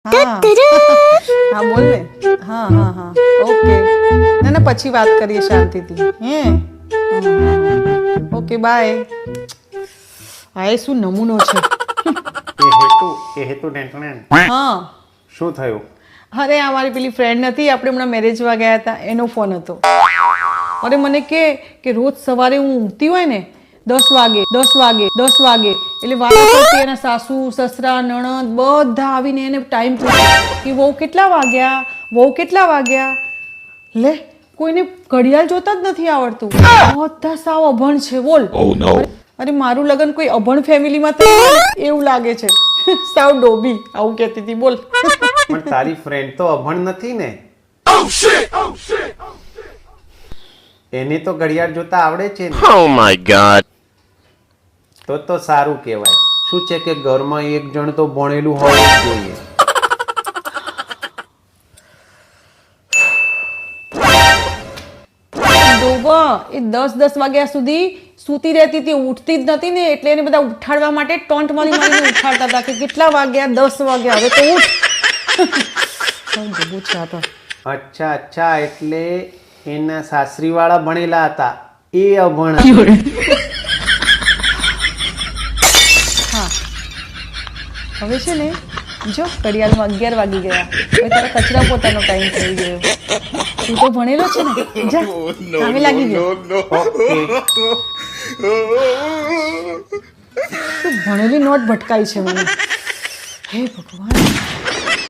હા હા બોલ ને. હા હા હા ઓકે. ના પછી વાત કરીએ શાંતિથી. હે ઓકે બાય. હા એ શું નમૂનો છે. એ હેતુ ટેન્શન હા શું થયું? અરે આ મારી પેલી ફ્રેન્ડ નથી, આપણે હમણાં મેરેજમાં ગયા હતા, એનો ફોન હતો. અરે મને કે રોજ સવારે હું ઊંઘતી હોય ને 10 વાગે એટલે વારાફરતી એના સાસુ સસરા નણંદ બધા આવીને એને ટાઈમ પૂછે કે વહુ કેટલા વાગ્યા લે કોઈને ઘડિયાળ જોતા જ નથી આવડતું. બધા સાવ અભણ છે બોલ. અરે મારું લગ્ન કોઈ અભણ ફેમિલીમાં થયું હોય ને એવું લાગે છે. સાવ ડોબી આવું કહેતી હતી બોલ. પણ તારી ફ્રેન્ડ તો અભણ નથી ને? એને તો ઘડિયાળ જોતા આવડે છે ને? Oh my god. તો સારું કહેવાય. શું છે કે ઘરમાં એક જણ તો ભણેલું હોવું જ જોઈએ. ડોબા એ 10 વાગ્યા સુધી સૂતી રહેતી હતી, ઉઠતી જ નથી ને, એટલે એને બધા ઉઠાડવા માટે ટોન્ટ મારીને ઉઠાડતા હતા કે કેટલા વાગ્યા 10 વાગ્યા હવે તો ઉઠ. ડોબો છે આ તો. અચ્છા એટલે એના સાસરી વાળા ભણેલા હતા, એ અભણ હતા. હા હવે છે ને જો ઘડિયાળમાં 11 વાગી ગયા, હવે તારા કચરા પોતાનો ટાઈમ થઈ ગયો. તું તો ભણેલો છે ને, જા કામે લાગી ગયો. ઓકે. તું ભણેલી નોટ ભટકાઈ છે મને. હે ભગવાન.